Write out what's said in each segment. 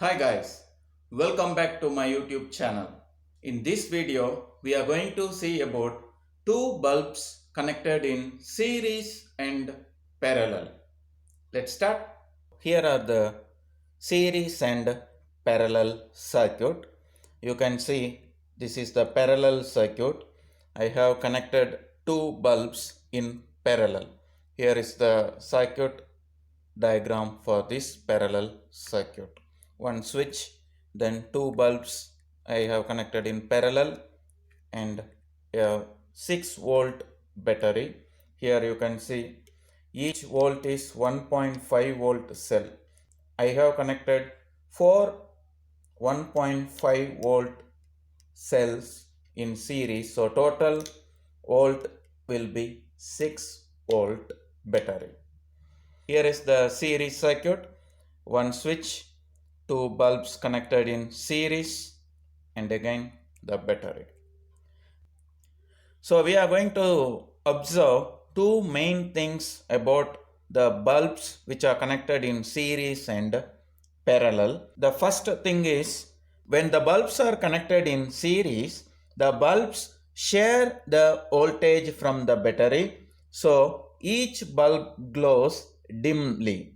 Hi guys, welcome back to my YouTube channel. In this video, we are going to see about two bulbs connected in series and parallel. Let's start. Here are the series and parallel circuit. You can see this is the parallel circuit. I have connected two bulbs in parallel. Here is the circuit diagram for this parallel circuit. One switch, then two bulbs I have connected in parallel and a 6-volt battery. Here you can see each volt is 1.5 volt cell. I have connected 4 1.5 volt cells in series, so total volt will be 6 volt battery. Here is the series circuit, one switch, two bulbs connected in series, and again the battery. So we are going to observe two main things about the bulbs which are connected in series and parallel. The first thing is, when the bulbs are connected in series, the bulbs share the voltage from the battery, so each bulb glows dimly.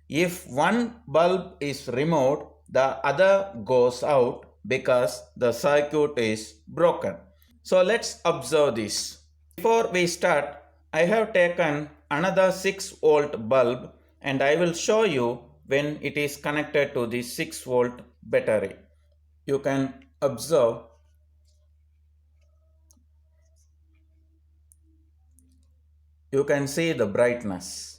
If one bulb is removed, the other goes out because the circuit is broken. So let's observe this. Before we start, I have taken another 6-volt bulb and I will show you when it is connected to the 6-volt battery. You can observe. You can see the brightness.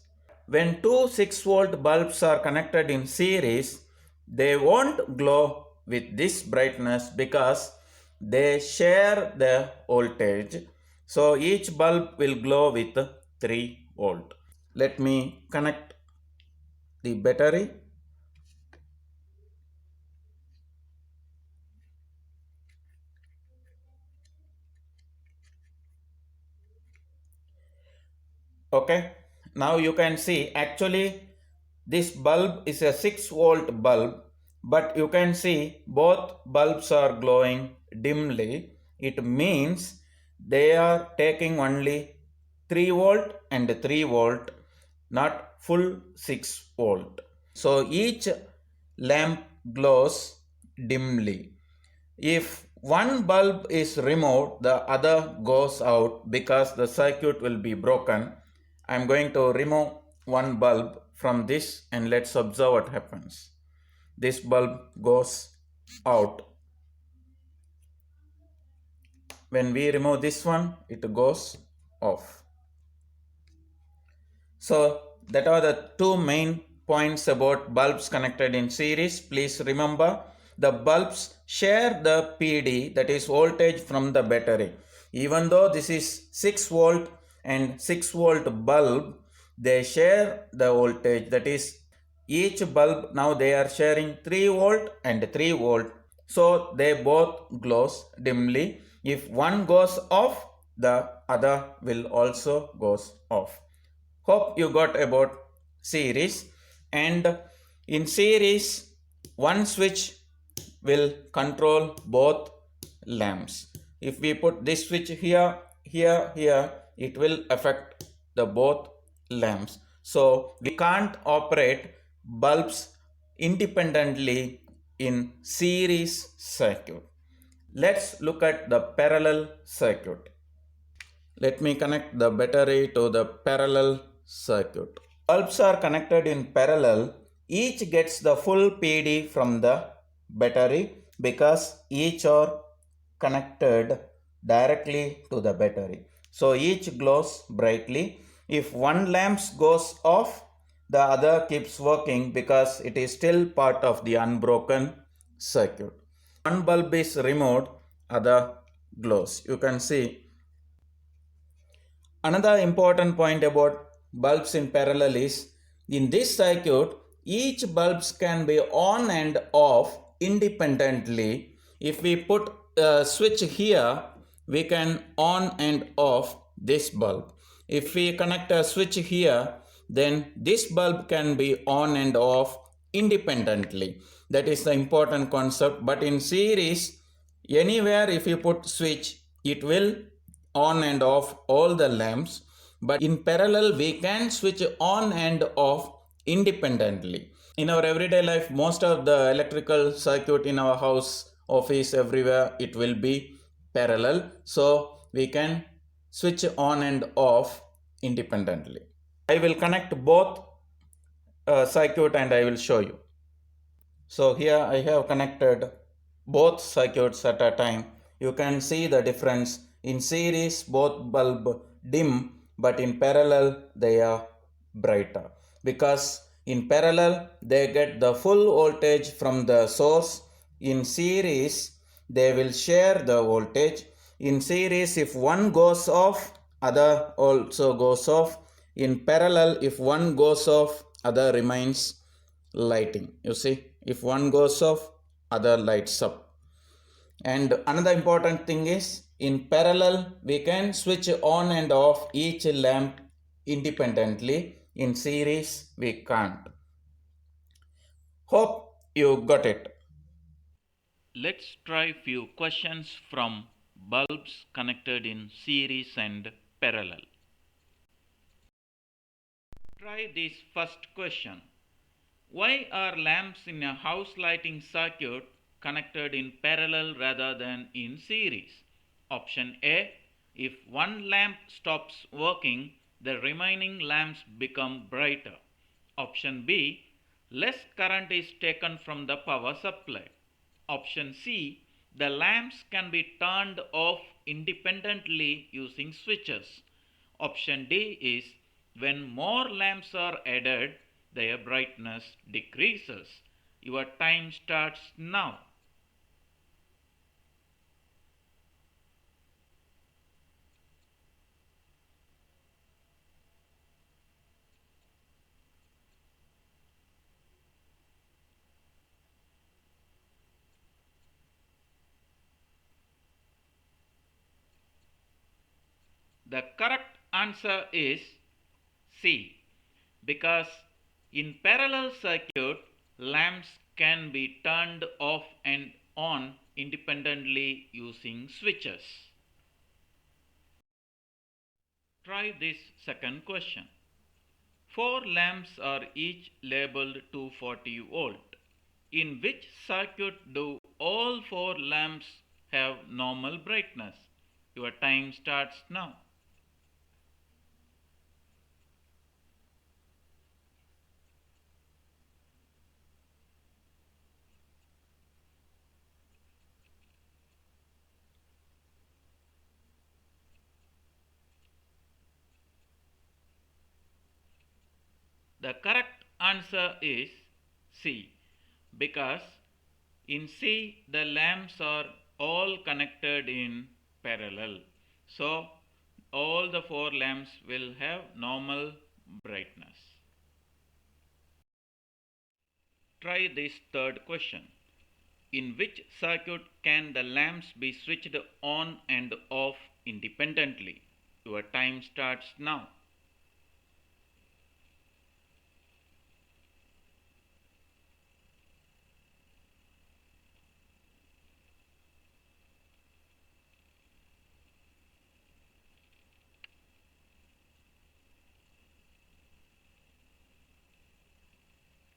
When two 6-volt bulbs are connected in series, they won't glow with this brightness because they share the voltage. So each bulb will glow with 3 volt. Let me connect the battery. Okay, now you can see actually this bulb is a 6-volt bulb, but you can see both bulbs are glowing dimly. It means they are taking only 3 volt and 3 volt, not full 6 volt. So each lamp glows dimly. If one bulb is removed, the other goes out because the circuit will be broken. I am going to remove one bulb from this and let's observe what happens. This bulb goes out. When we remove this one, it goes off. So that are the two main points about bulbs connected in series. Please remember, the bulbs share the PD, that is voltage from the battery. Even though this is 6 volt and 6 volt bulb, they share the voltage, that is each bulb now they are sharing 3 volt and 3 volt. So they both glows dimly. If one goes off, the other will also goes off. Hope you got about series. And in series, one switch will control both lamps. If we put this switch here, it will affect the both lamps. So we can't operate bulbs independently in series circuit. Let's look at the parallel circuit. Let me connect the battery to the parallel circuit. Bulbs are connected in parallel. Each gets the full PD from the battery because each are connected directly to the battery. So each glows brightly. If one lamp goes off, the other keeps working because it is still part of the unbroken circuit. One bulb is removed, other glows. You can see. Another important point about bulbs in parallel is, in this circuit, each bulbs can be on and off independently. If we put a switch here, we can on and off this bulb. If we connect a switch here, then this bulb can be on and off independently. That is the important concept. But in series, anywhere if you put switch, it will on and off all the lamps. But in parallel, we can switch on and off independently. In our everyday life, most of the electrical circuit in our house, office, everywhere, it will be parallel. So we can switch on and off independently. I will connect both circuit and I will show you. So here I have connected both circuits at a time. You can see the difference. In series both bulb dim, but in parallel they are brighter, because in parallel they get the full voltage from the source. In series they will share the voltage. In series, if one goes off, other also goes off. In parallel, if one goes off, other remains lighting. You see, if one goes off, other lights up. And another important thing is, in parallel we can switch on and off each lamp independently. In series we can't. Hope you got it. Let's try few questions from bulbs connected in series and parallel. Try this first question. Why are lamps in a house lighting circuit connected in parallel rather than in series? Option A. If one lamp stops working, the remaining lamps become brighter. Option B. Less current is taken from the power supply. Option C. The lamps can be turned off independently using switches. Option D is when more lamps are added, their brightness decreases. Your time starts now. The correct answer is C, because in parallel circuit, lamps can be turned off and on independently using switches. Try this second question. Four lamps are each labeled 240 volt. In which circuit do all four lamps have normal brightness? Your time starts now. The correct answer is C, because in C the lamps are all connected in parallel. So all the four lamps will have normal brightness. Try this third question. In which circuit can the lamps be switched on and off independently? Your time starts now.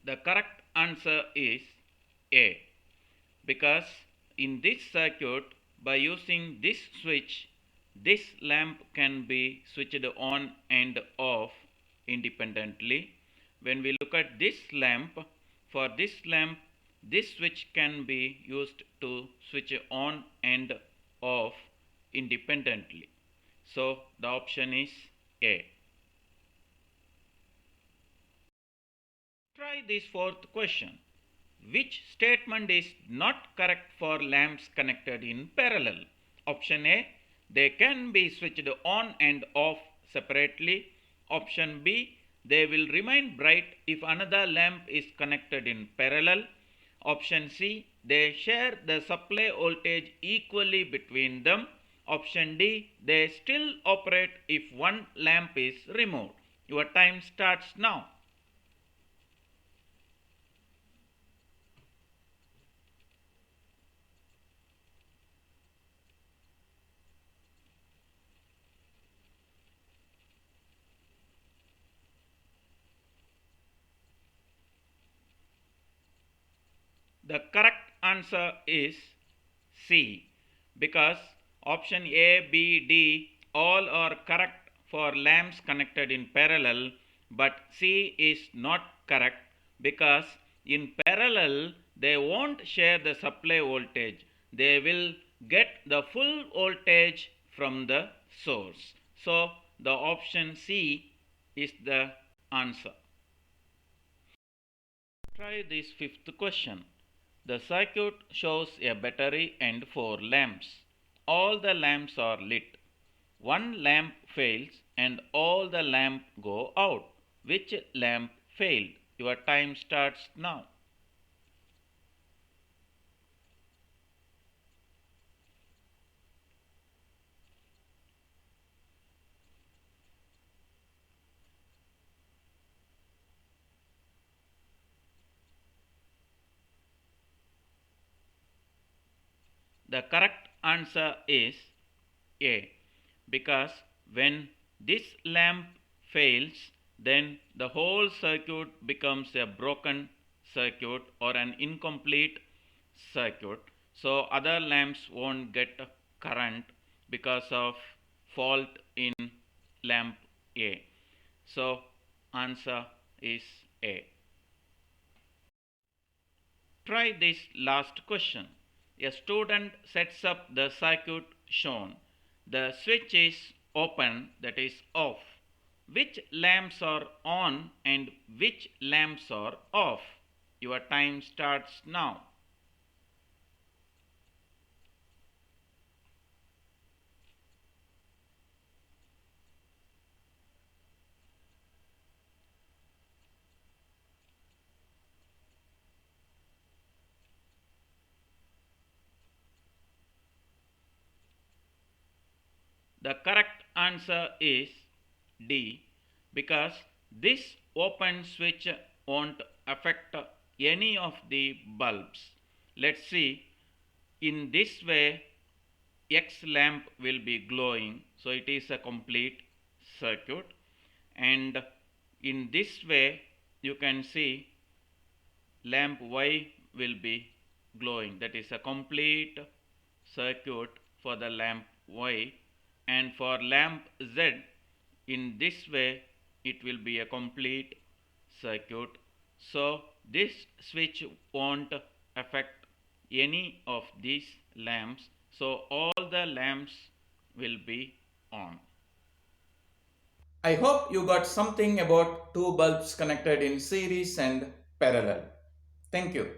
The correct answer is A, because in this circuit, by using this switch, this lamp can be switched on and off independently. When we look at this lamp, for this lamp, this switch can be used to switch on and off independently. So the option is A. Try this fourth question. Which statement is not correct for lamps connected in parallel? Option A. They can be switched on and off separately. Option B. They will remain bright if another lamp is connected in parallel. Option C. They share the supply voltage equally between them. Option D. They still operate if one lamp is removed. Your time starts now. The correct answer is C, because option A, B, D all are correct for lamps connected in parallel, but C is not correct because in parallel they won't share the supply voltage. They will get the full voltage from the source. So the option C is the answer. Try this fifth question. The circuit shows a battery and four lamps. All the lamps are lit. One lamp fails and all the lamps go out. Which lamp failed? Your time starts now. The correct answer is A, because when this lamp fails, then the whole circuit becomes a broken circuit or an incomplete circuit. So other lamps won't get current because of fault in lamp A. So answer is A. Try this last question. A student sets up the circuit shown. The switch is open, that is off. Which lamps are on and which lamps are off? Your time starts now. The correct answer is D, because this open switch won't affect any of the bulbs. Let's see. In this way, X lamp will be glowing, so it is a complete circuit. And in this way, you can see lamp Y will be glowing. That is a complete circuit for the lamp Y. And for lamp Z, in this way, it will be a complete circuit. So this switch won't affect any of these lamps. So all the lamps will be on. I hope you got something about two bulbs connected in series and parallel. Thank you.